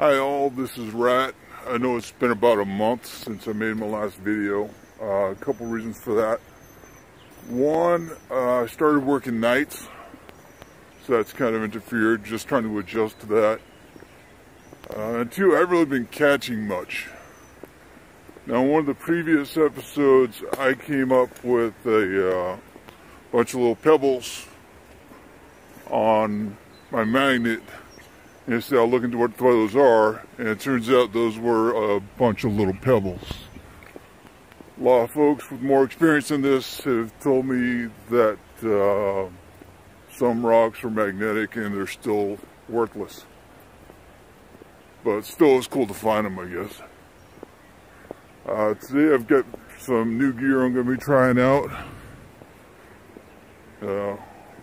Hi all, this is Rat. I know it's been about a month since I made my last video. A couple reasons for that. One, I started working nights, so that's kind of interfered, just trying to adjust to that. And two, I haven't really been catching much. Now, in one of the previous episodes, I came up with a bunch of little pebbles on my magnet. And so I look into what those are, and it turns out those were a bunch of little pebbles. A lot of folks with more experience in this have told me that some rocks are magnetic and they're still worthless. But still, it's cool to find them, I guess. Today I've got some new gear I'm going to be trying out.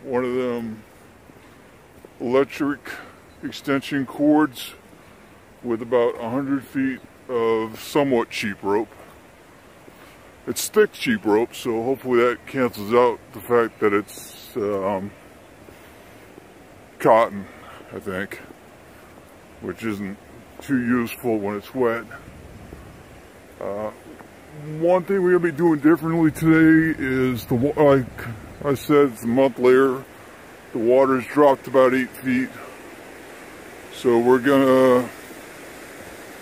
One of them electric extension cords with about 100 feet of somewhat cheap rope. It's thick cheap rope, so hopefully that cancels out the fact that it's cotton, I think, which isn't too useful when it's wet. One thing we're going to be doing differently today is, like I said, it's a month later. The water's dropped about 8 feet. So we're gonna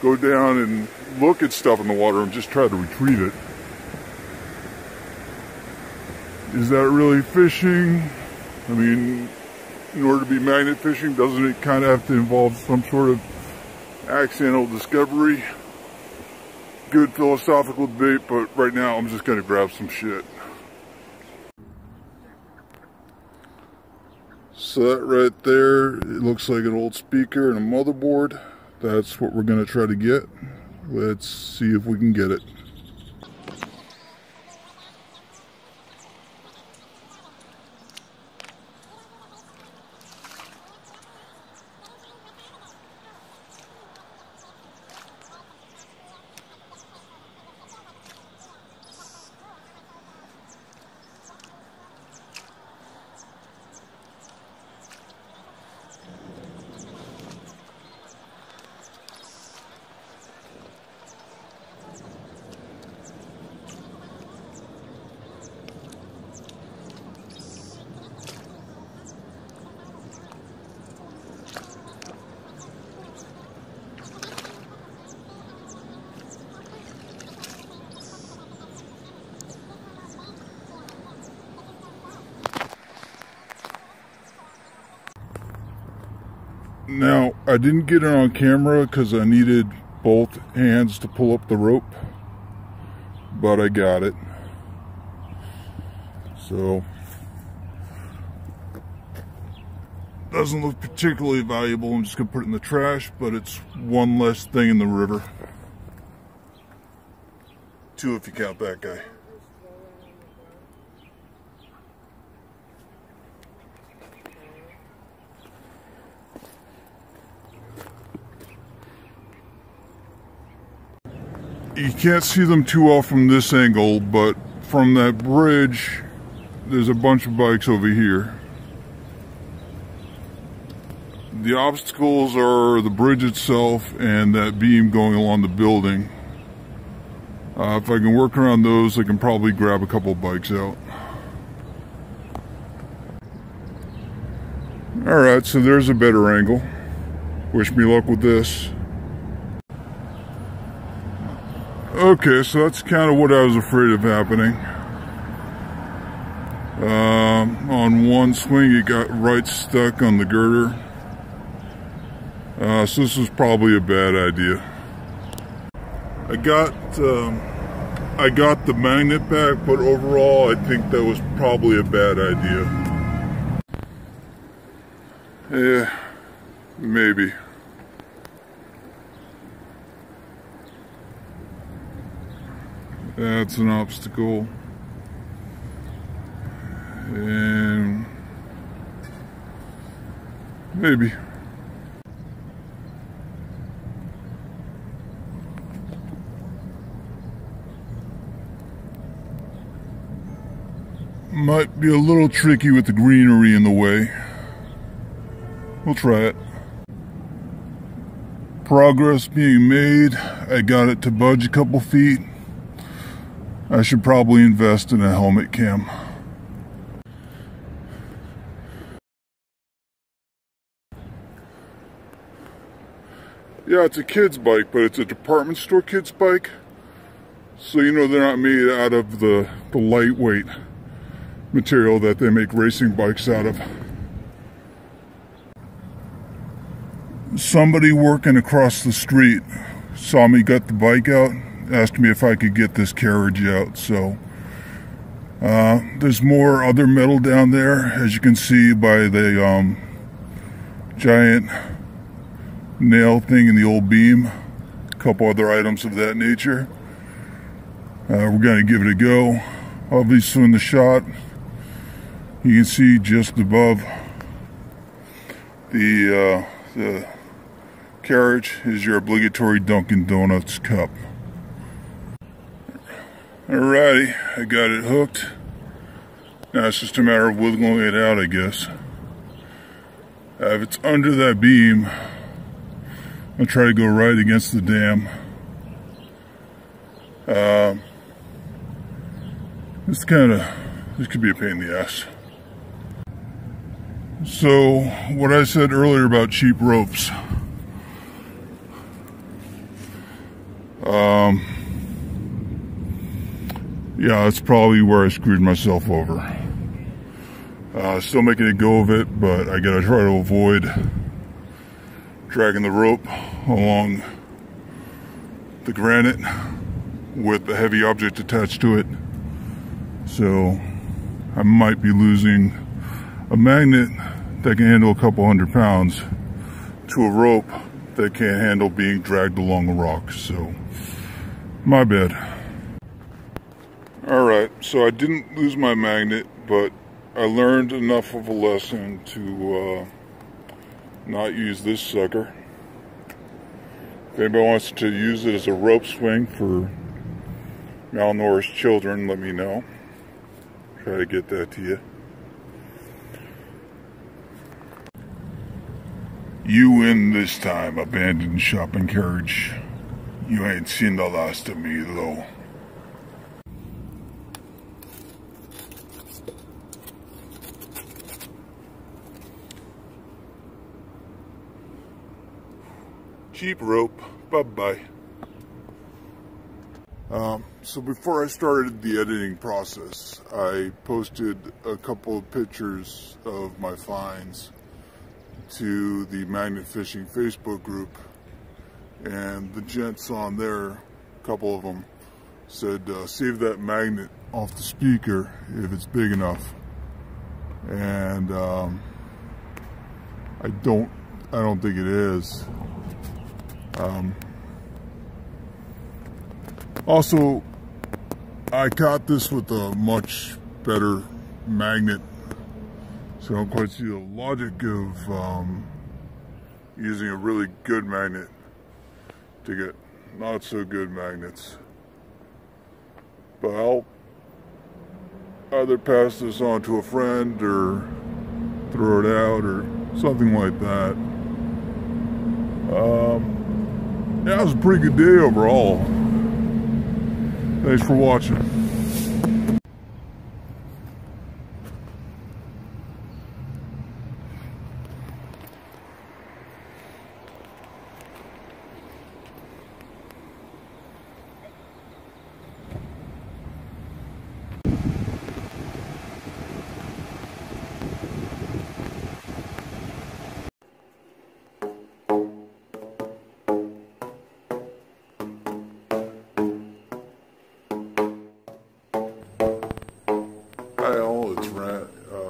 go down and look at stuff in the water and just try to retrieve it. Is that really fishing? I mean, in order to be magnet fishing, doesn't it kind of have to involve some sort of accidental discovery? Good philosophical debate, but right now I'm just gonna grab some shit. So that right there, it looks like an old speaker and a motherboard. That's what we're going to try to get. Let's see if we can get it. Now, I didn't get it on camera because I needed both hands to pull up the rope, but I got it. So, doesn't look particularly valuable. I'm just going to put it in the trash, but it's one less thing in the river. Two if you count that guy. You can't see them too well from this angle, but from that bridge, there's a bunch of bikes over here. The obstacles are the bridge itself and that beam going along the building. If I can work around those, I can probably grab a couple of bikes out. Alright, so there's a better angle. Wish me luck with this. Okay, so that's kind of what I was afraid of happening. On one swing, it got right stuck on the girder. So this was probably a bad idea. I got the magnet back, but overall, I think that was probably a bad idea. Yeah, maybe. That's an obstacle. And maybe. Might be a little tricky with the greenery in the way. We'll try it. Progress being made. I got it to budge a couple feet. I should probably invest in a helmet cam. Yeah, it's a kid's bike, but it's a department store kid's bike. So you know they're not made out of the lightweight material that they make racing bikes out of. Somebody working across the street saw me get the bike out, asked me if I could get this carriage out. So there's more other metal down there, as you can see by the giant nail thing in the old beam. A couple other items of that nature. We're going to give it a go. Obviously in the shot you can see just above the carriage is your obligatory Dunkin' Donuts cup. Alrighty, I got it hooked. Now it's just a matter of wiggling it out, I guess. If it's under that beam, I'll try to go right against the dam. This could be a pain in the ass. So, what I said earlier about cheap ropes. Yeah, that's probably where I screwed myself over. Still making a go of it, but I gotta try to avoid dragging the rope along the granite with a heavy object attached to it. So I might be losing a magnet that can handle a couple 100 pounds to a rope that can't handle being dragged along a rock. So my bad. Alright, so I didn't lose my magnet, but I learned enough of a lesson to not use this sucker. If anybody wants to use it as a rope swing for malnourished children, let me know. Try to get that to you. You win this time, abandoned shopping carriage. You ain't seen the last of me, though. Cheap rope. Bye-bye. So before I started the editing process, I posted a couple of pictures of my finds to the Magnet Fishing Facebook group, and the gents on there, a couple of them, said save that magnet off the speaker if it's big enough. And I don't think it is. Also, I caught this with a much better magnet, so I don't quite see the logic of using a really good magnet to get not so good magnets. But I'll either pass this on to a friend or throw it out or something like that. Yeah, it was a pretty good day overall. Thanks for watching.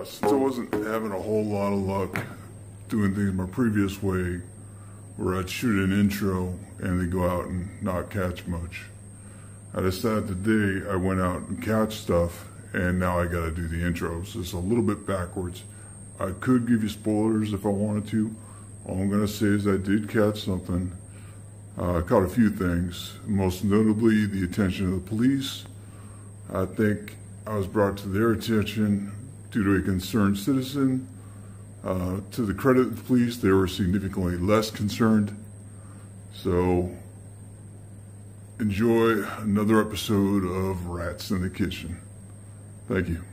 Since I wasn't having a whole lot of luck doing things my previous way, where I'd shoot an intro and then go out and not catch much, I decided today I went out and catch stuff, and now I gotta do the intros. It's a little bit backwards. I could give you spoilers if I wanted to. All I'm gonna say is I did catch something. I caught a few things, most notably the attention of the police. I think I was brought to their attention due to a concerned citizen. To the credit of the police, they were significantly less concerned. So enjoy another episode of Rats in the Kitchen. Thank you.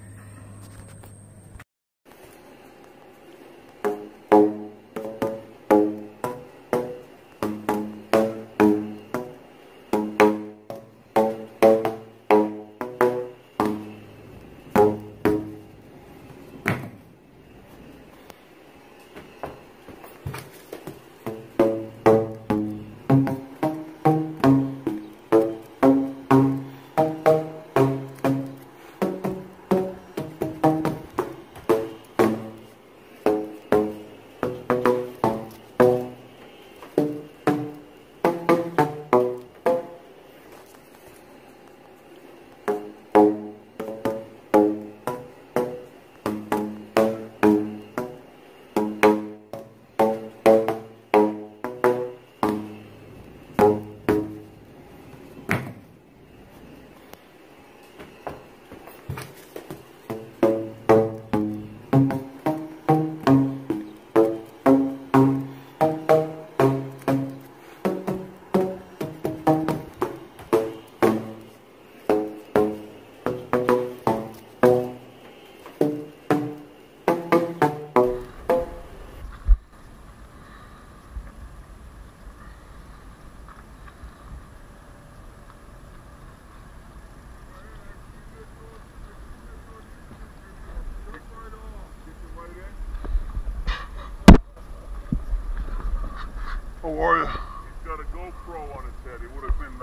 How are you? He's got a GoPro on his head. It would have been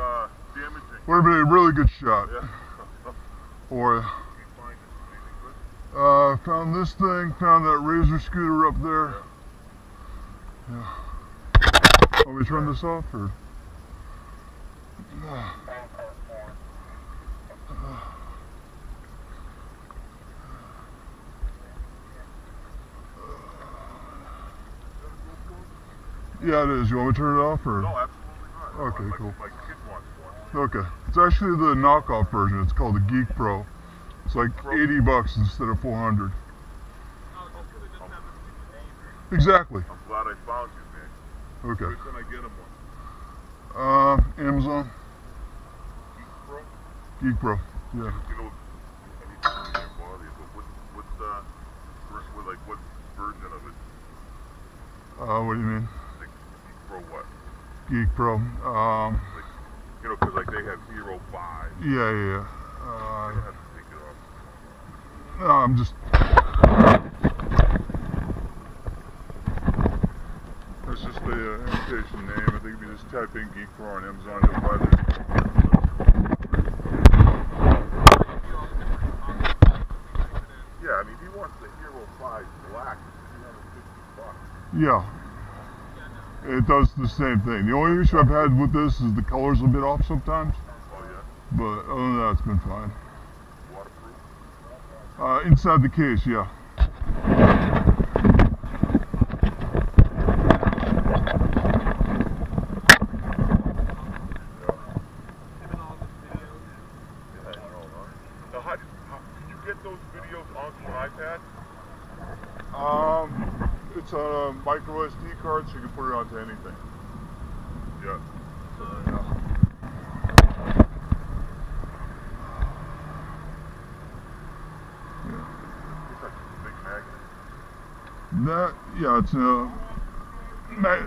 damaging. Would have been a really good shot. Yeah. How are you? Find it. Anything good? Found this thing, found that razor scooter up there. Yeah. Want me to turn this off or? Yeah, it is. You want me to turn it off or? No, absolutely not. Okay, cool. My kid wants one. Okay. It's actually the knockoff version. It's called the Geek Pro. It's like $80 instead of $400. Exactly. I'm glad I found you, man. Okay. Where can I get him one? Amazon. Geek Pro? Geek Pro. Yeah. You know, I hate to bother you, but what version of it? What do you mean? Like Geek Pro what? Geek Pro. Like, you know, because like they have Hero 5. Yeah. You have to take it off. No, I'm just. That's just the imitation name. I think if you just type in Geek Pro on Amazon, you'll find it. Yeah, I mean, he wants the Hero 5 black. $350. Yeah. It does the same thing. The only issue I've had with this is the color's a bit off sometimes. Oh, yeah? But other than that, it's been fine. Waterproof? Inside the case, yeah. Can you get those videos onto an iPad? It's a micro SD card, so you can put it onto anything. Yeah. It's like a big magnet. That, yeah, it's a.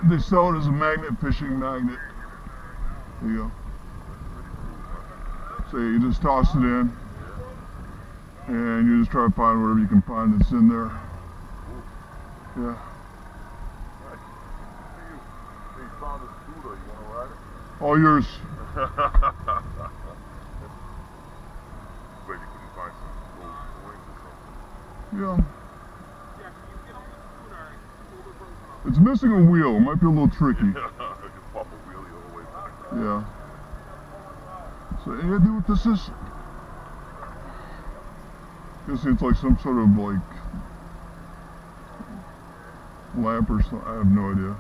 They sell it as a magnet, fishing magnet. There you go. So you just toss it in, and you just try to find whatever you can find that's in there. Yeah. You found a scooter. You want to ride it? All yours. Wait, you couldn't find some gold coins or something? Yeah. It's missing a wheel. It might be a little tricky. You can pop a wheelie all the way back. Yeah. So any idea what this is? Guess it's like some sort of like lamp or something. I have no idea.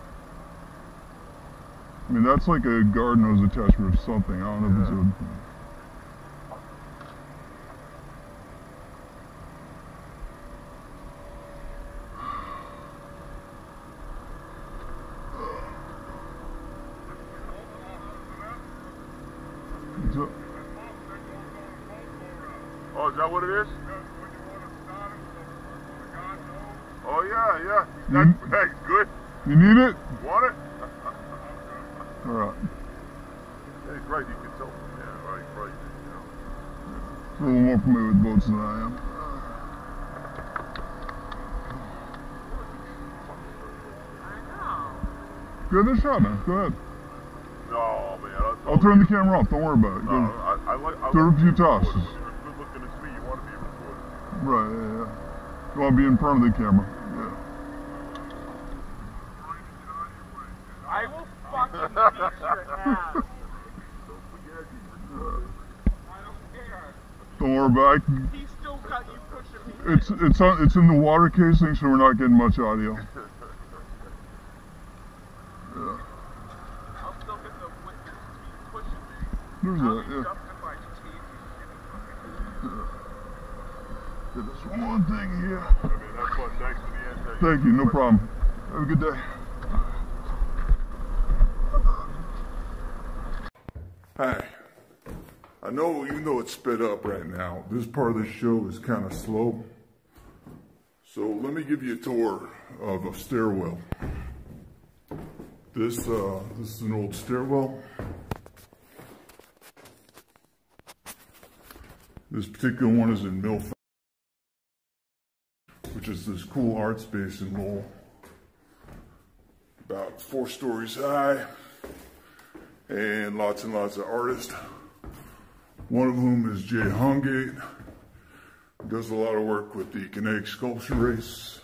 I mean, that's like a garden hose attachment or something. I don't know if it's a. is that what it is? Oh yeah, yeah. That's good. You need it? Want it? All right. Yeah, he's right. You can tell. Yeah, right, right. You know. He's a little more familiar with boats than I am. Good this shot, man. Go ahead. No, man. I'll turn the camera off. Don't worry about it. No, I do it a few toss. If you're good looking as me, you want to be recorded. Right, yeah. You want to be in front of the camera. Yeah. I will fucking beat your ass. I don't care. Don't worry about it. He still got you pushing me. It's in the water casing, so we're not getting much audio. Yeah. I'll still get the witness pushing me. There's that, yeah. Justify changing. There's one thing here. I mean, that's what. Thanks for the answer. Thank you, no problem. Have a good day. Hi. I know, even though it's sped up right now, this part of the show is kind of slow. So let me give you a tour of a stairwell. This is an old stairwell. This particular one is in Milford, which is this cool art space in Lowell. About 4 stories high, and lots of artists. One of whom is Jay Hungate. Does a lot of work with the kinetic sculpture race.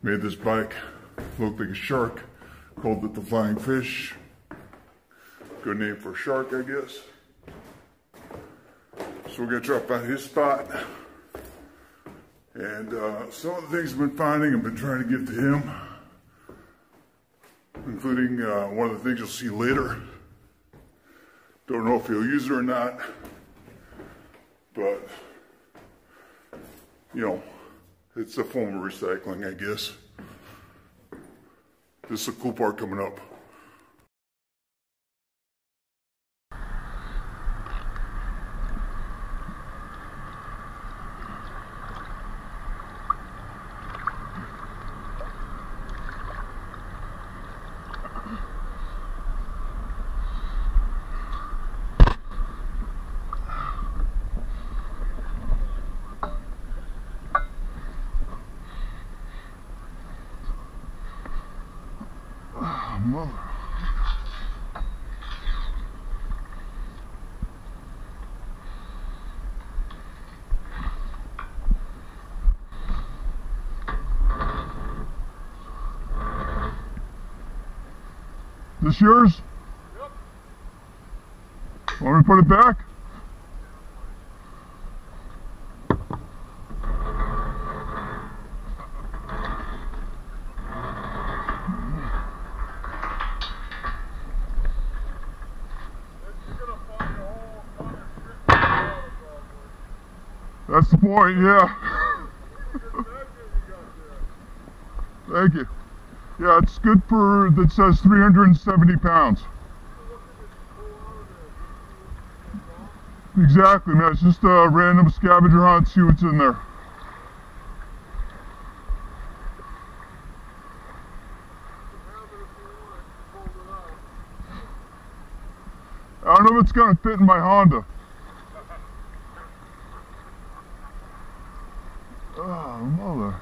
Made this bike look like a shark, called it the Flying Fish. Good name for a shark, I guess. So we're gonna try to find his spot. And some of the things I've been finding, I've been trying to give to him, including one of the things you'll see later. Don't know if he'll use it or not, but, you know, it's a form of recycling, I guess. This is a cool part coming up. Mother. This yours? Yep. Want me to put it back? That's the point, yeah. Thank you. Yeah, it's good for, it says 370 pounds. Exactly, man. It's just a random scavenger hunt, see what's in there. I don't know if it's going to fit in my Honda. Oh, mother.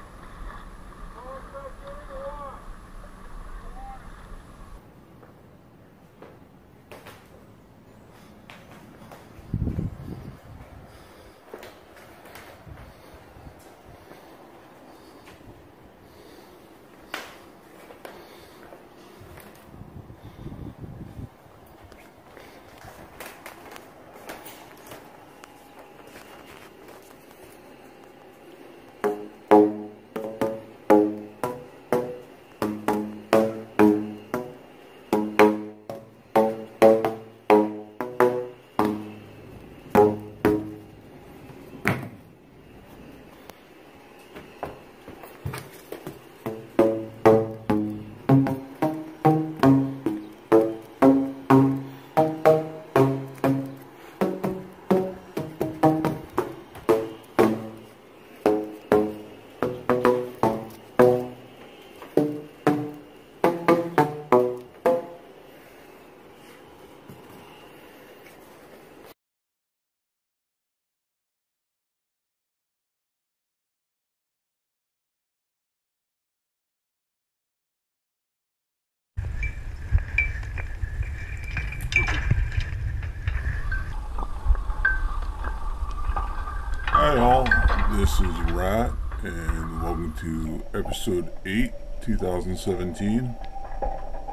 This is Rat, and welcome to episode 8, 2017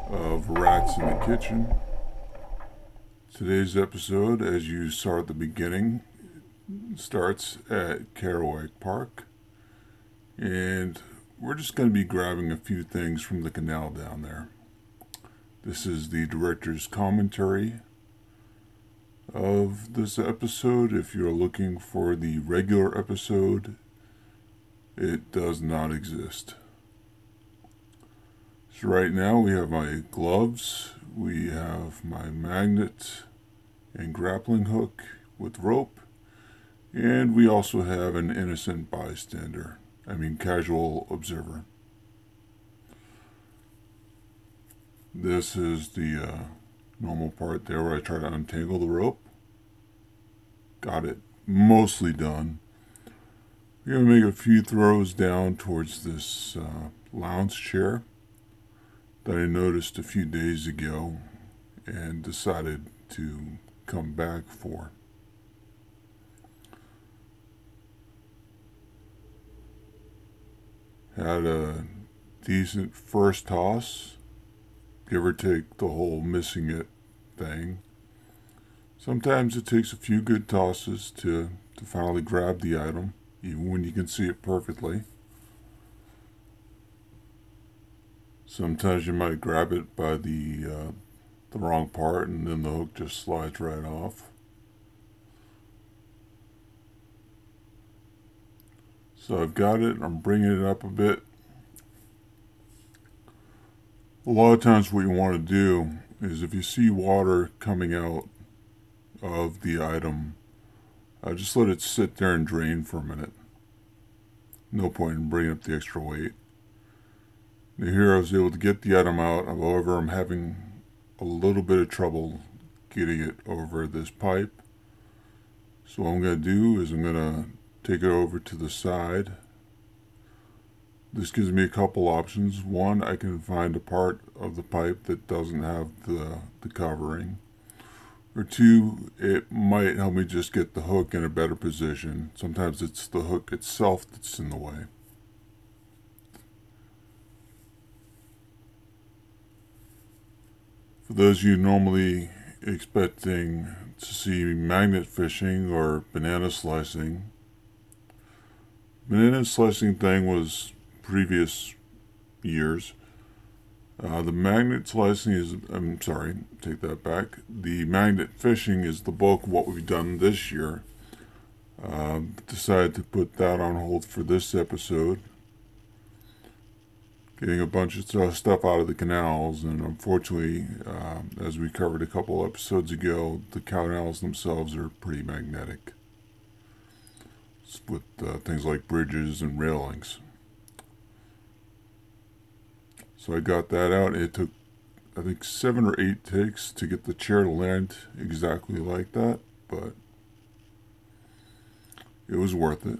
of Rats in the Kitchen. Today's episode, as you saw at the beginning, starts at Kerouac Park, and we're just going to be grabbing a few things from the canal down there. This is the director's commentary of this episode. If you're looking for the regular episode, it does not exist. So right now we have my gloves, we have my magnet and grappling hook with rope, and we also have an innocent bystander, casual observer. This is the normal part there where I try to untangle the rope. Got it mostly done. We're going to make a few throws down towards this lounge chair that I noticed a few days ago and decided to come back for. Had a decent first toss, give or take the whole missing it thing. Sometimes it takes a few good tosses to finally grab the item, even when you can see it perfectly. Sometimes you might grab it by the wrong part and then the hook just slides right off. So I've got it, I'm bringing it up a bit. A lot of times what you want to do is if you see water coming out of the item, just let it sit there and drain for a minute. No point in bringing up the extra weight. Now here I was able to get the item out, however I'm having a little bit of trouble getting it over this pipe. So what I'm going to do is I'm going to take it over to the side. This gives me a couple options. One, I can find a part of the pipe that doesn't have the covering. Or two, it might help me just get the hook in a better position. Sometimes it's the hook itself that's in the way. For those of you normally expecting to see magnet fishing or banana slicing, banana slicing thing was previous years. The magnet slicing is, take that back. The magnet fishing is the bulk of what we've done this year. Decided to put that on hold for this episode. Getting a bunch of stuff out of the canals, and unfortunately, as we covered a couple episodes ago, the canals themselves are pretty magnetic. With things like bridges and railings. So I got that out. It took, I think, 7 or 8 takes to get the chair to land exactly like that, but it was worth it.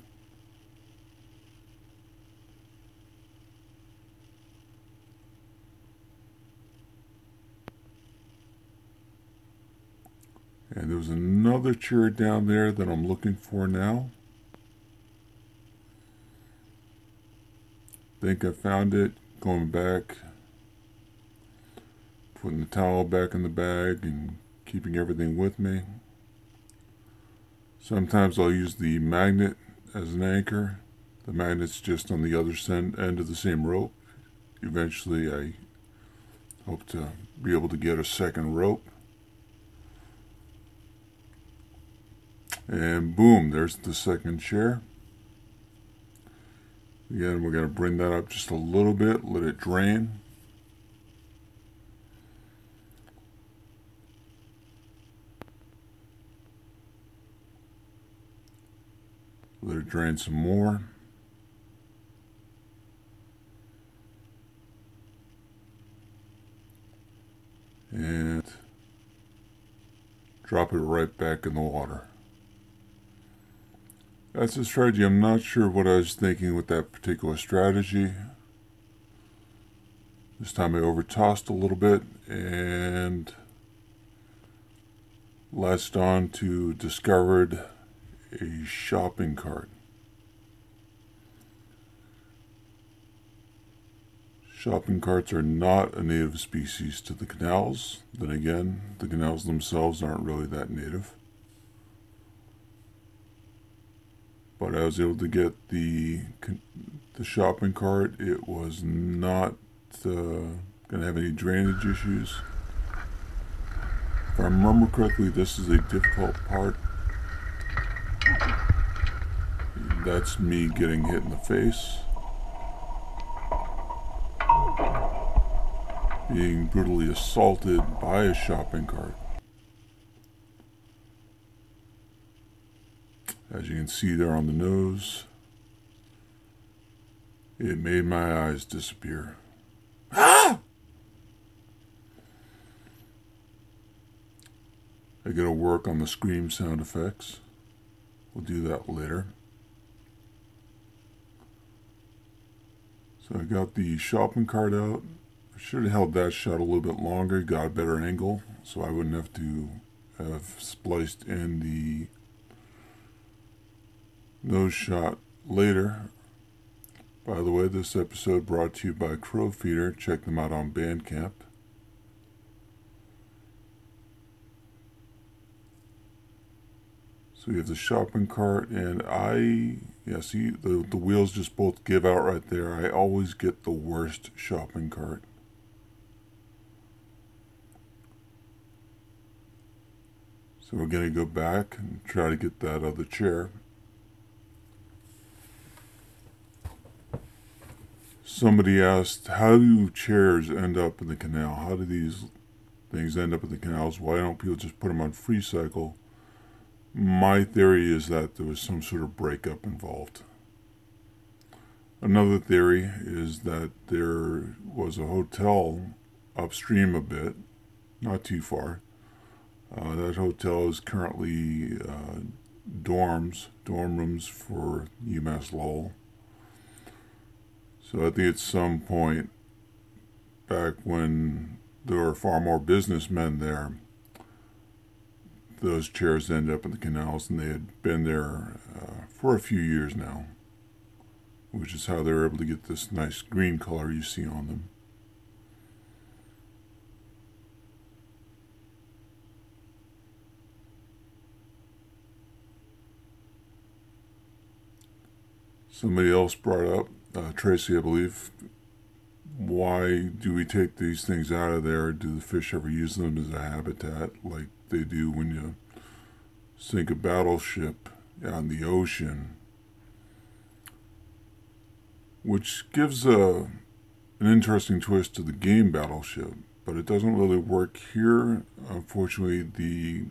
And there was another chair down there that I'm looking for now. Think I found it. Going back, putting the towel back in the bag and keeping everything with me. Sometimes I'll use the magnet as an anchor. The magnet's just on the other end of the same rope. Eventually I hope to be able to get a second rope. And boom, there's the second chair. Again, we're going to bring that up just a little bit, let it drain. Let it drain some more. And drop it right back in the water. That's a strategy. I'm not sure what I was thinking with that particular strategy. This time I overtossed a little bit and latched on to discovered a shopping cart. Shopping carts are not a native species to the canals. Then again, the canals themselves aren't really that native. But I was able to get the shopping cart. It was not going to have any drainage issues. If I remember correctly, this is a difficult part. That's me getting hit in the face. Being brutally assaulted by a shopping cart. As you can see there on the nose, it made my eyes disappear. Ah! I gotta work on the scream sound effects. We'll do that later. So I got the shopping cart out. I should have held that shot a little bit longer, got a better angle, so I wouldn't have to have spliced in the nose shot later. By the way, this episode brought to you by Crow Feeder. Check them out on Bandcamp. So we have the shopping cart, and see, the wheels just both give out right there. I always get the worst shopping cart. So we're going to go back and try to get that other chair. Somebody asked, how do chairs end up in the canal? How do these things end up in the canals? Why don't people just put them on free cycle? My theory is that there was some sort of breakup involved. Another theory is that there was a hotel upstream a bit, not too far. That hotel is currently dorm rooms for UMass Lowell. So I think at some point back when there were far more businessmen there, those chairs ended up in the canals, and they had been there for a few years now, which is how they were able to get this nice green color you see on them. Somebody else brought up, Tracy I believe, why do we take these things out of there? Do the fish ever use them as a habitat like they do when you sink a battleship out in the ocean? Which gives an interesting twist to the game Battleship, but it doesn't really work here. Unfortunately, the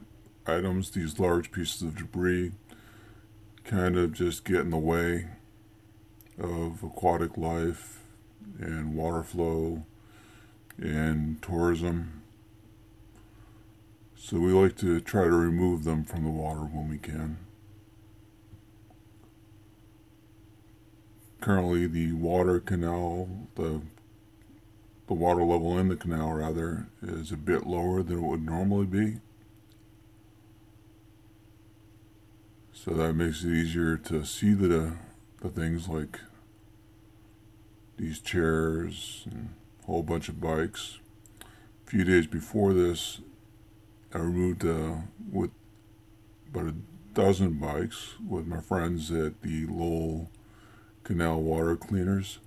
items, these large pieces of debris, kind of just get in the way of aquatic life and water flow and tourism. So we like to try to remove them from the water when we can. Currently the water canal, the water level in the canal rather, is a bit lower than it would normally be. So that makes it easier to see the things like these chairs and a whole bunch of bikes. A few days before this, I removed with about a dozen bikes with my friends at the Lowell Canal Water Cleaners.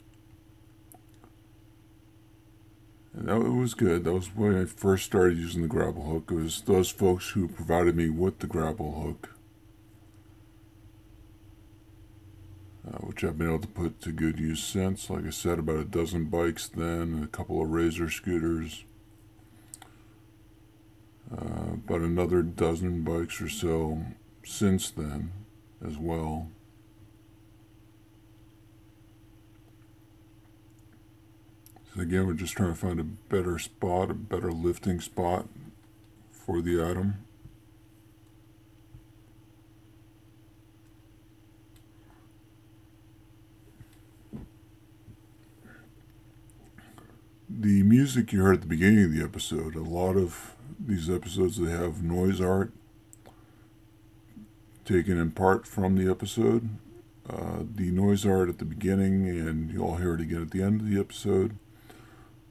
And it was good. That was when I first started using the grapple hook. It was those folks who provided me with the grapple hook, which I've been able to put to good use since. Like I said, about a dozen bikes then, and a couple of razor scooters. About another dozen bikes or so since then as well. So again, we're just trying to find a better spot, a better lifting spot for the item. The music you heard at the beginning of the episode, a lot of these episodes, they have noise art taken in part from the episode. The noise art at the beginning, and you'll hear it again at the end of the episode,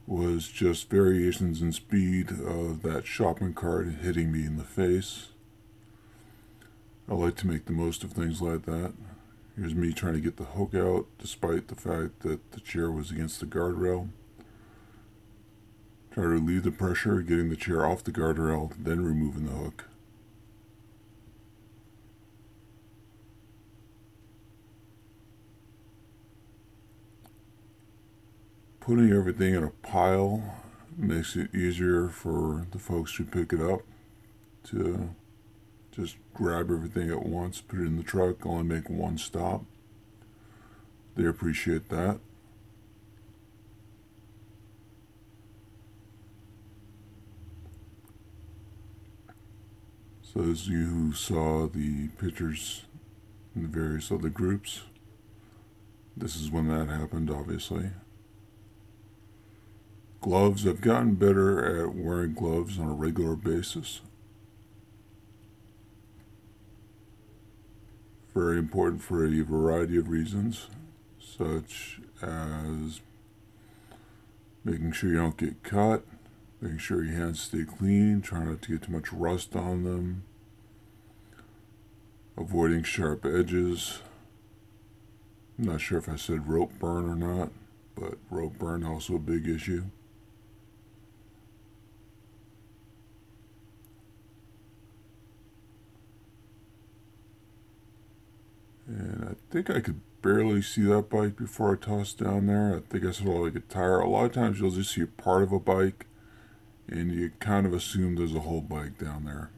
was just variations in speed of that shopping cart hitting me in the face. I like to make the most of things like that. Here's me trying to get the hook out despite the fact that the chair was against the guardrail. Try to relieve the pressure, getting the chair off the guardrail, then removing the hook. Putting everything in a pile makes it easier for the folks who pick it up to just grab everything at once, put it in the truck, only make one stop. They appreciate that. So as you who saw the pictures in the various other groups, this is when that happened, obviously. Gloves, I've gotten better at wearing gloves on a regular basis. Very important for a variety of reasons, such as making sure you don't get cut, making sure your hands stay clean, trying not to get too much rust on them, avoiding sharp edges. I'm not sure if I said rope burn or not, but rope burn also a big issue. And I think I could barely see that bike before I tossed down there. I think I saw like a tire. A lot of times you'll just see a part of a bike and you kind of assume there's a whole bike down there.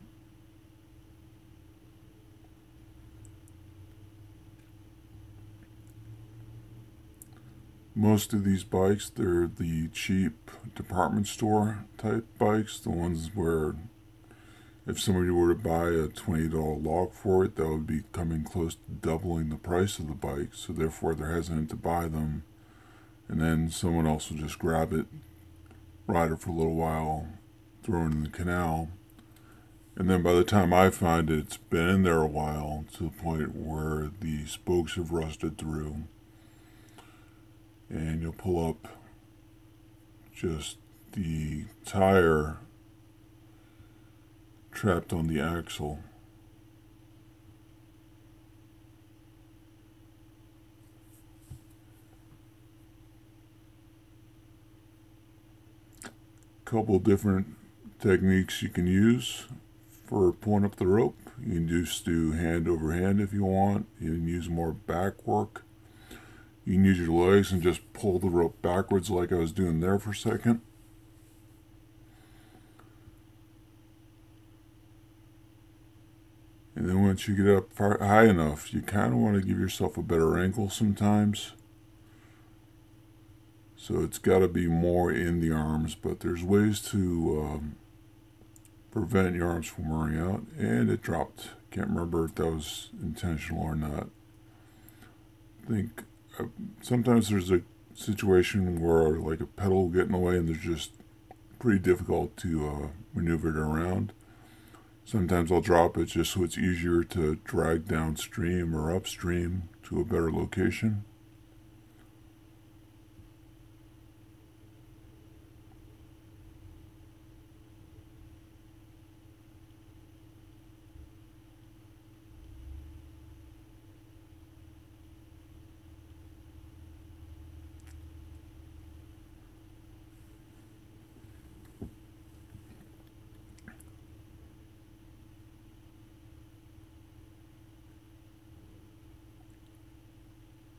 Most of these bikes, they're the cheap department store type bikes, the ones where if somebody were to buy a $20 log for it, that would be coming close to doubling the price of the bike, so therefore they're hesitant to buy them. And then someone else will just grab it, ride it for a little while, throw it in the canal. And then by the time I find it, it's been in there a while to the point where the spokes have rusted through. And you'll pull up just the tire trapped on the axle. Couple different techniques you can use for pulling up the rope. You can just do hand over hand if you want. You can use more back work. You can use your legs and just pull the rope backwards like I was doing there for a second. And then once you get up high enough, you kind of want to give yourself a better angle sometimes. So it's got to be more in the arms, but there's ways to prevent your arms from wearing out. And it dropped. Can't remember if that was intentional or not. I think sometimes there's a situation where like a pedal will get in the way and there's just pretty difficult to maneuver it around. Sometimes I'll drop it just so it's easier to drag downstream or upstream to a better location.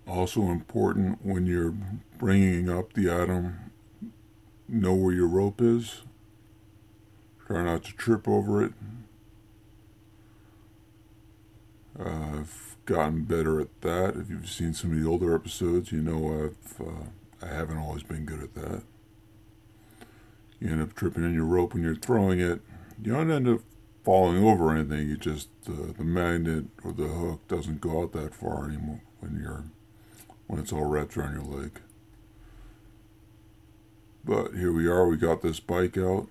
Also important when you're bringing up the item, know where your rope is. Try not to trip over it. I've gotten better at that. If you've seen some of the older episodes, you know I haven't always been good at that. You end up tripping in your rope when you're throwing it. You don't end up falling over anything. You just the magnet or the hook doesn't go out that far anymore when it's all wrapped around your leg. But here we are, we got this bike out.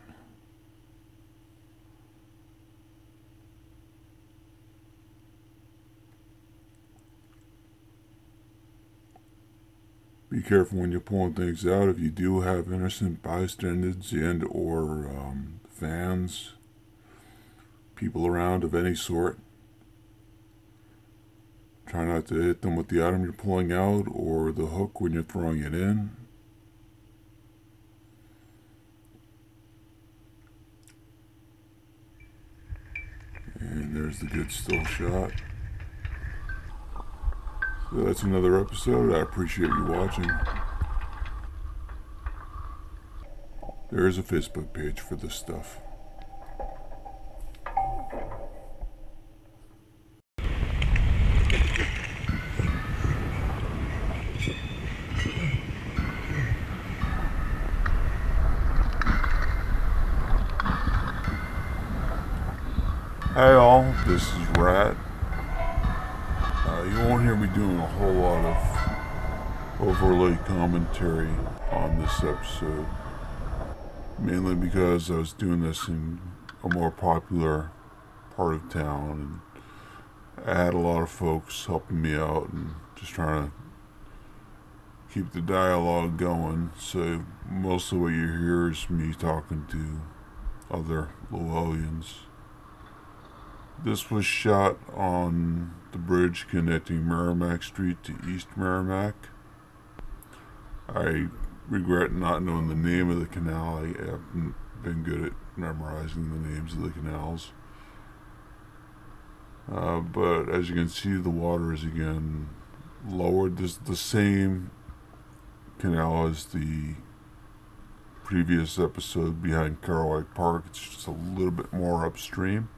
Be careful when you're pulling things out. If you do have innocent bystanders and or fans, people around of any sort, try not to hit them with the item you're pulling out or the hook when you're throwing it in. And there's the good still shot. So that's another episode. I appreciate you watching. There is a Facebook page for this stuff. Hey all, this is Rat. You won't hear me doing a whole lot of overlay commentary on this episode. Mainly because I was doing this in a more popular part of town, and I had a lot of folks helping me out and just trying to keep the dialogue going. So most of what you hear is me talking to other Llewellyans. This was shot on the bridge connecting Merrimack Street to East Merrimack. I regret not knowing the name of the canal. I haven't been good at memorizing the names of the canals. But as you can see, the water is again lowered. This is the same canal as the previous episode behind Carolite Park. It's just a little bit more upstream.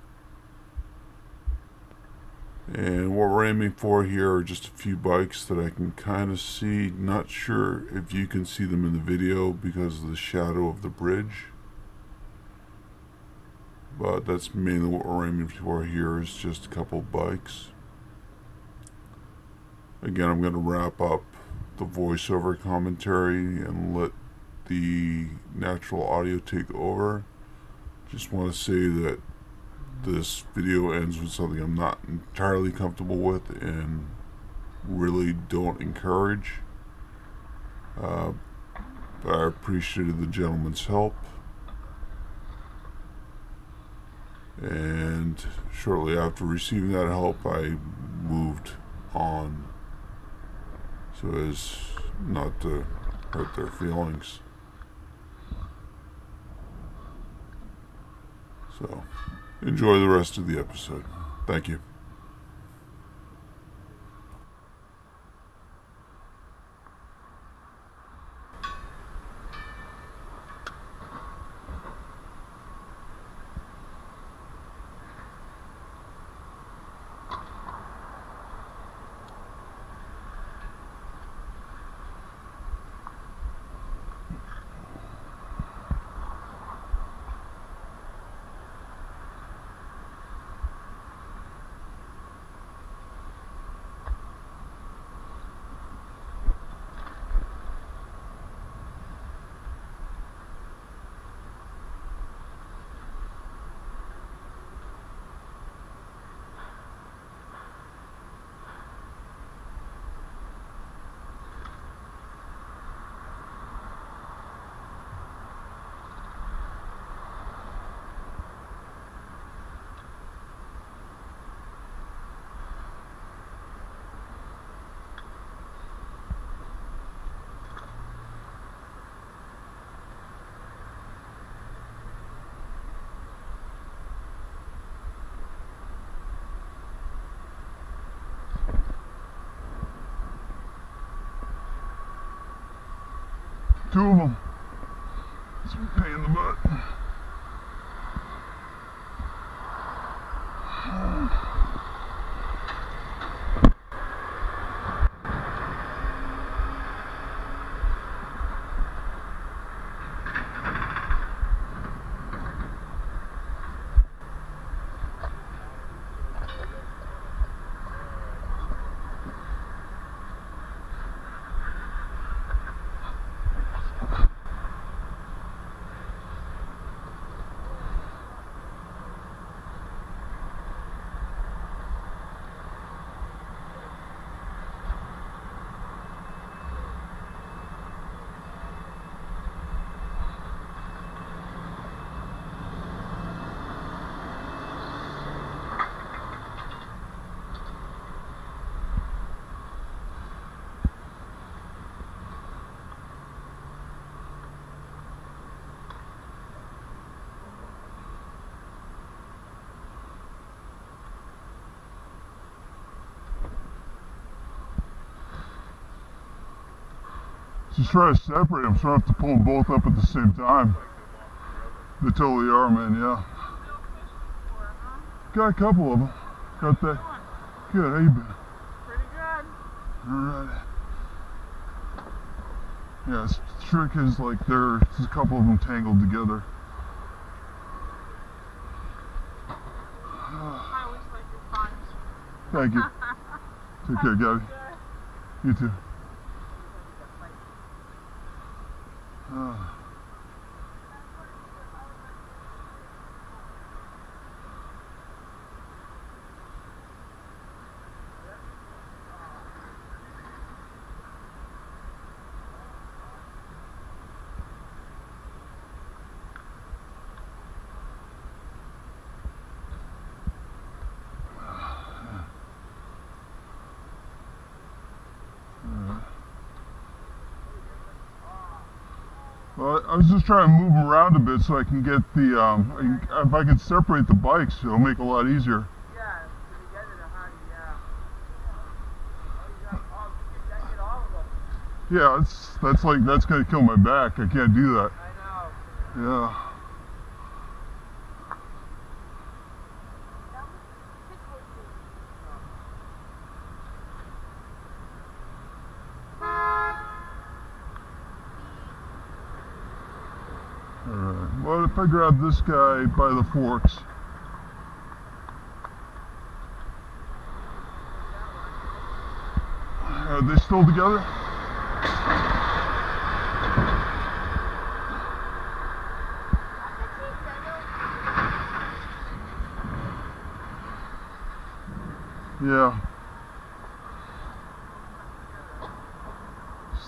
And what we're aiming for here are just a few bikes that I can kind of see. Not sure if you can see them in the video because of the shadow of the bridge. But that's mainly what we're aiming for here, is just a couple bikes. Again, I'm going to wrap up the voiceover commentary and let the natural audio take over. Just want to say that this video ends with something I'm not entirely comfortable with and really don't encourage. But I appreciated the gentleman's help. And shortly after receiving that help, I moved on so as not to hurt their feelings. So enjoy the rest of the episode. Thank you. Two of them. Sweet pain in the butt. Just try to separate them, so I don't have to pull them both up at the same time. They totally are, man, yeah. Got a couple of them. Got that. Good, how you been? Pretty good. Alright. Yeah, the trick is like there's a couple of them tangled together. I always like your puns. Thank you. Take care, Gabby. You too. Well, I was just trying to move them around a bit so I can get the, if I can separate the bikes, it'll make it a lot easier. Yeah, together to honey, yeah. You get all of them. Yeah, that's gonna kill my back. I can't do that. I know. Yeah. Alright, well, if I grab this guy by the forks. Are they still together? Yeah.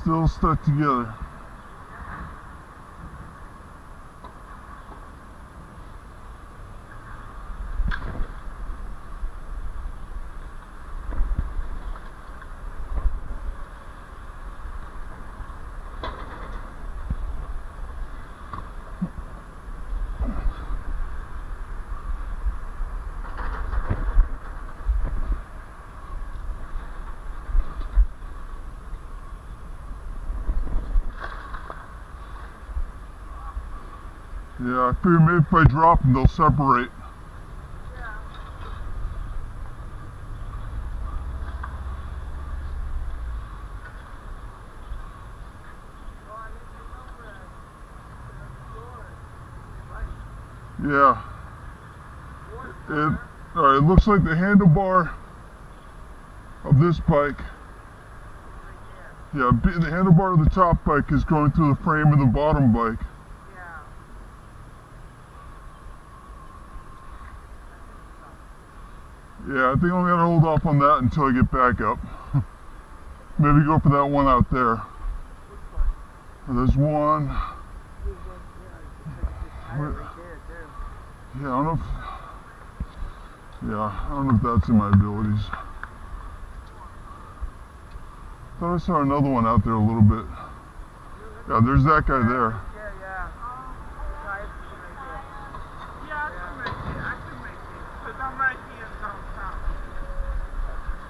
Still stuck together. Yeah, I figure maybe if I drop them, they'll separate. Yeah. Alright, it looks like the handlebar of this bike. Yeah, the handlebar of the top bike is going through the frame of the bottom bike. Yeah, I think I'm gonna hold off on that until I get back up. Maybe go for that one out there. There's one. Yeah, I don't know if that's in my abilities. Thought I saw another one out there a little bit. Yeah, there's that guy there.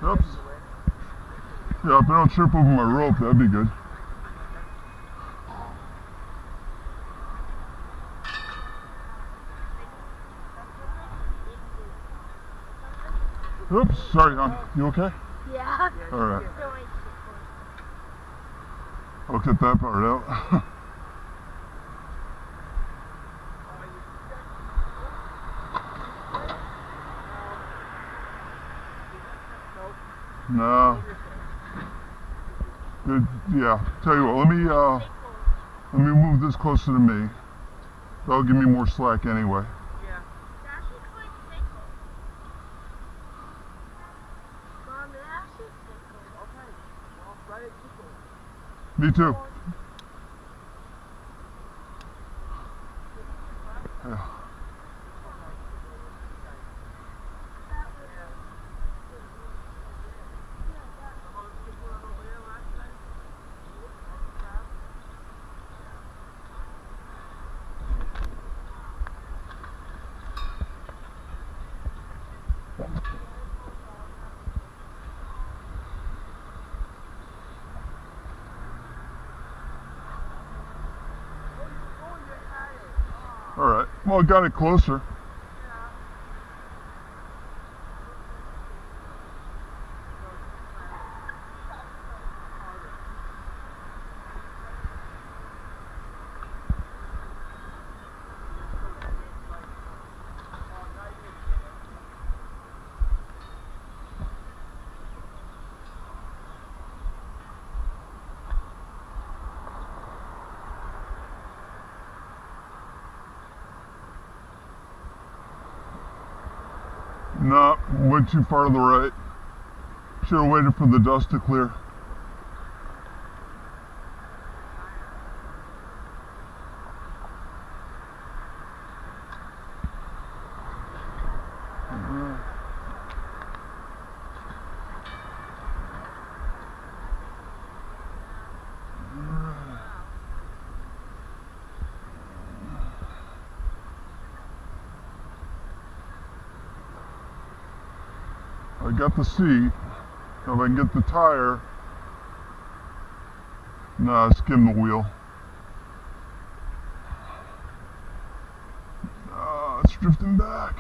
Oops. Yeah, if I don't trip over my rope, that'd be good. Oops, sorry, hon. You okay? Yeah. Alright. I'll cut that part out. No. Good. Yeah. Tell you what, let me move this closer to me. That'll give me more slack anyway. Me too. Yeah. Alright, well, it got it closer. No, went too far to the right. Should have waited for the dust to clear. I got the seat. Now if I can get the tire. Nah, skim the wheel. It's drifting back.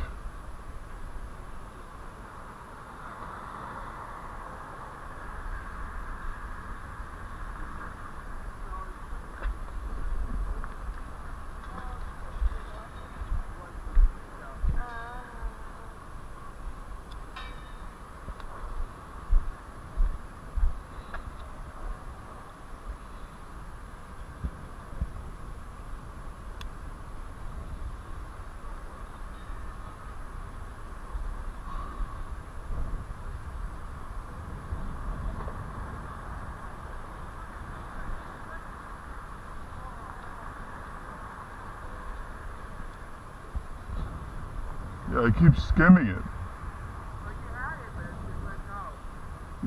Yeah, I keep skimming it.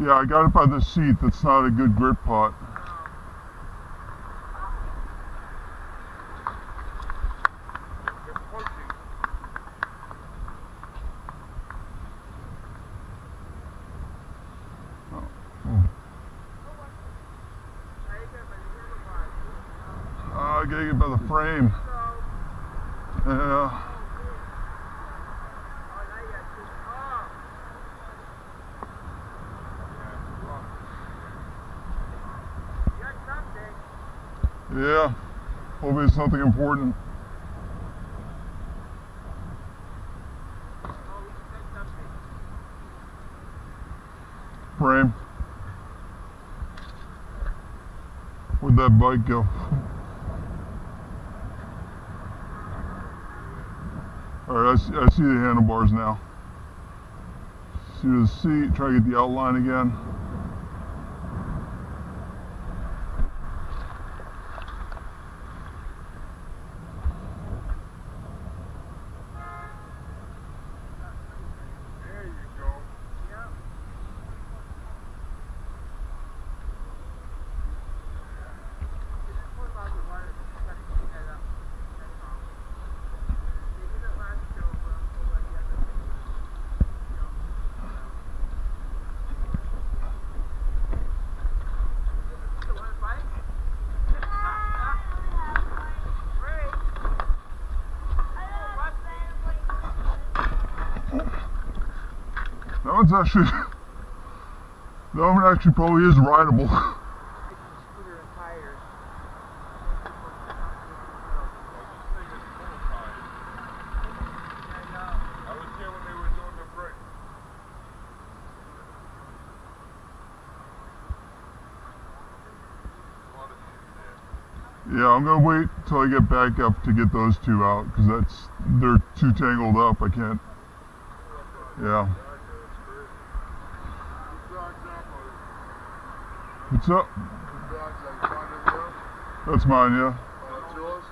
Yeah, I got it by the seat. That's not a good grip pot. I gotta get by the frame. Yeah. Yeah, hopefully it's something important. Frame. Where'd that bike go? Alright, I see the handlebars now. See the seat, try to get the outline again. That one actually probably is rideable. Yeah, I'm gonna wait till I get back up to get those two out because they're too tangled up. I can't. Yeah. What's up? That's mine, yeah. That's yours?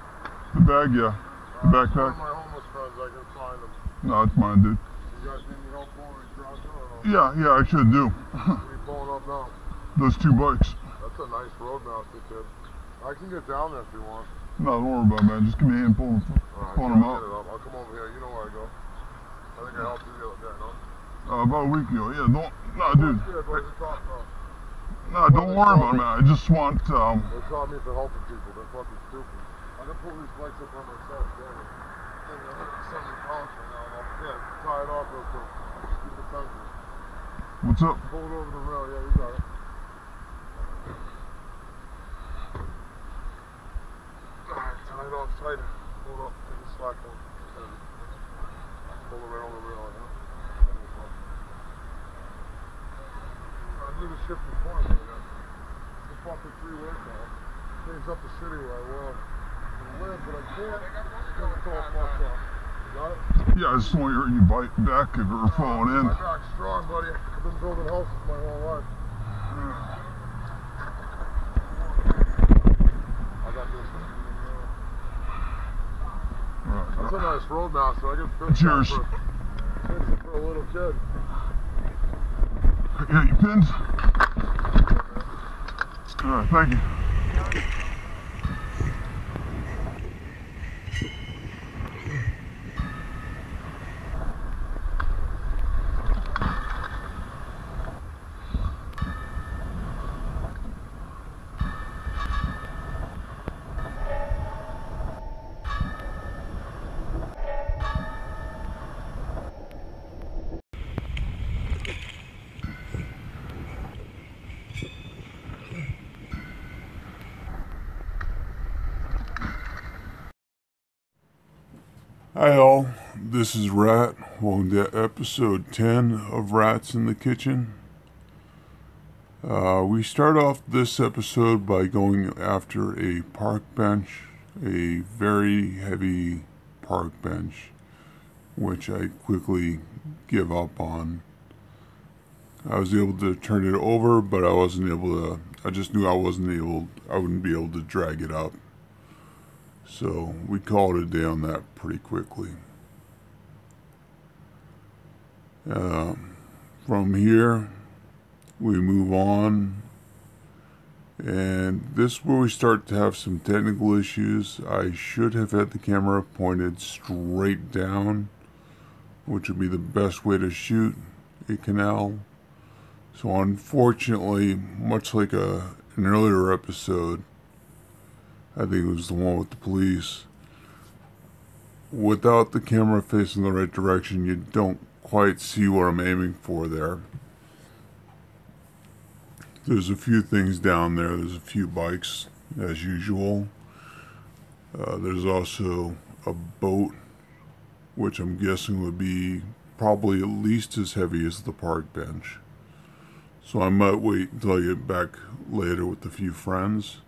The bag, yeah. The backpack. My homeless friends, I can find them. No, it's mine, dude. You guys need any help pulling these drugs or no? Yeah, I should do. What are you pulling up now? Those two bikes. That's a nice road mounted, kid. I can get down there if you want. No, don't worry about it, man. Just give me a hand pulling them up. I'll come over here. You know where I go. I think I helped you the other day, no? About a week ago, yeah. Nah, dude. Nah, don't worry about it, man. I just want, They taught me for helping people. They're fucking stupid. I can pull these bikes up by myself, yeah. And I'm at 70 pounds right now, and I'll tie it off real quick. Just give it time. What's up? Pull it over the rail, yeah, you got it. Alright, tie it off tighter. Hold up, take the slack off. Pull it right on the rail, yeah. I do the shift before me, yeah. The fucking 3-way now. Saves up the city where I was. Live, but I can't because it's all fucked up. You got it? Yeah, I just want your bike back if you're falling in. My back's strong, buddy. I've been building houses my whole life. I got this one. That's a nice Roadmaster. I can fix Cheers. it for a little kid. I got your pins. Alright, thank you. Hi all, this is Rat. Welcome to episode 10 of Rats in the Kitchen. We start off this episode by going after a park bench, a very heavy park bench, which I quickly give up on. I was able to turn it over, but I just knew I wouldn't be able to drag it up. So we called it a day on that pretty quickly. From here, we move on, and this is where we start to have some technical issues. I should have had the camera pointed straight down, which would be the best way to shoot a canal. So unfortunately, much like an earlier episode, I think it was the one with the police, without the camera facing the right direction, you don't quite see what I'm aiming for there. There's a few things down there. There's a few bikes, as usual. There's also a boat, which I'm guessing would be probably at least as heavy as the park bench. So I might wait until I get back later with a few friends,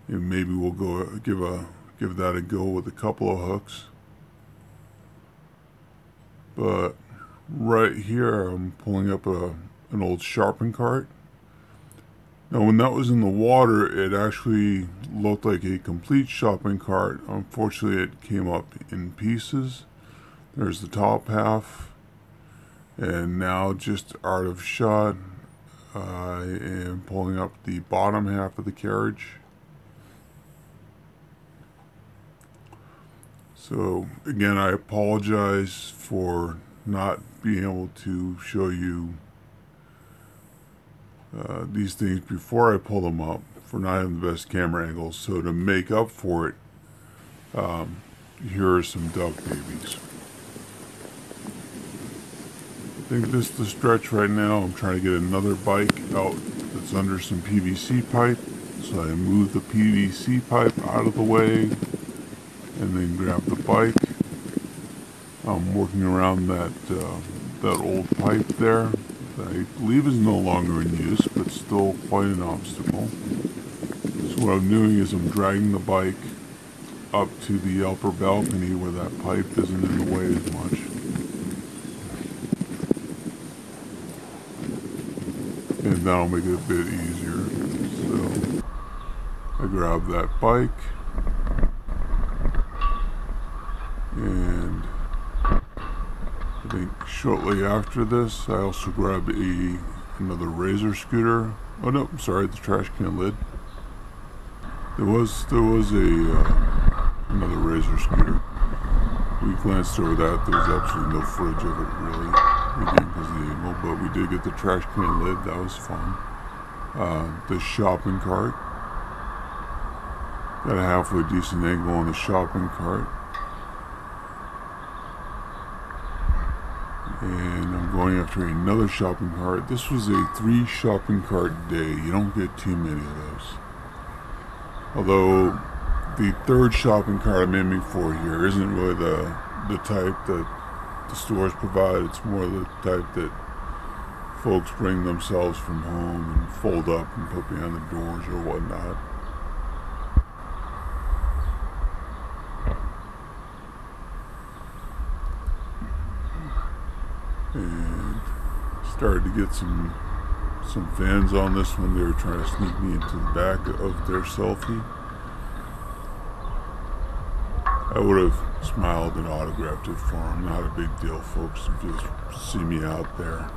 and maybe we'll go give that a go with a couple of hooks. But right here, I'm pulling up an old sharpen cart. Now, when that was in the water, it actually looked like a complete shopping cart. Unfortunately, it came up in pieces. There's the top half, and now just out of shot, I am pulling up the bottom half of the carriage. So again, I apologize for not being able to show you these things before I pull them up, for not having the best camera angles. So to make up for it, here are some duck babies. I think this is the stretch right now. I'm trying to get another bike out that's under some PVC pipe. So I move the PVC pipe out of the way and then grab the bike. I'm working around that old pipe there that I believe is no longer in use, but still quite an obstacle. So what I'm doing is I'm dragging the bike up to the upper balcony where that pipe isn't in the way as much. And that'll make it a bit easier. So I grab that bike, and I think shortly after this, I also grabbed another Razor scooter. Oh no, I'm sorry, the trash can lid. There was another Razor scooter. We glanced over that. There was absolutely no footage of it really. We didn't because of the angle, but we did get the trash can lid. That was fun. The shopping cart. Got a halfway decent angle on the shopping cart. And I'm going after another shopping cart. This was a 3 shopping cart day. You don't get too many of those. Although the 3rd shopping cart I'm aiming for here isn't really the type that the stores provide. It's more the type that folks bring themselves from home and fold up and put behind the doors or whatnot. And started to get some fans on this one. They were trying to sneak me into the back of their selfie. I would have smiled and autographed it for them. Not a big deal, folks, if you just see me out there.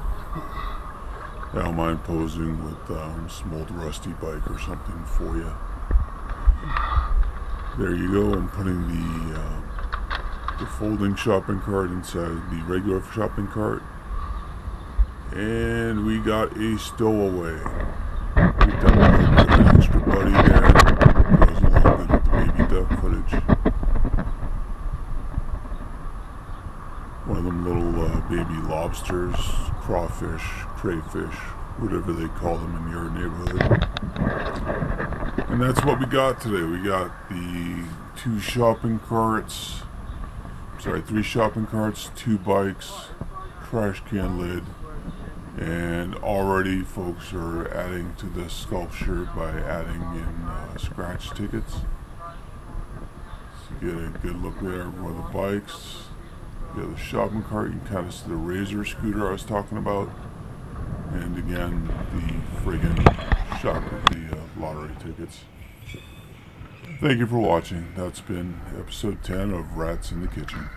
I don't mind posing with some old rusty bike or something for you. There you go. I'm putting the folding shopping cart inside the regular shopping cart. And we got a stowaway. We got a little bit of an extra buddy there. Goes along good with the baby duck footage. One of them little baby lobsters, crawfish, crayfish, whatever they call them in your neighborhood. And that's what we got today. We got the 2 shopping carts, sorry, 3 shopping carts, 2 bikes, trash can lid, and already folks are adding to this sculpture by adding in scratch tickets. So you get a good look there of one of the bikes. You got the shopping cart, you can kind of see the Razor scooter I was talking about. And again, the friggin' the lottery tickets. Thank you for watching. That's been episode 10 of Rats in the Kitchen.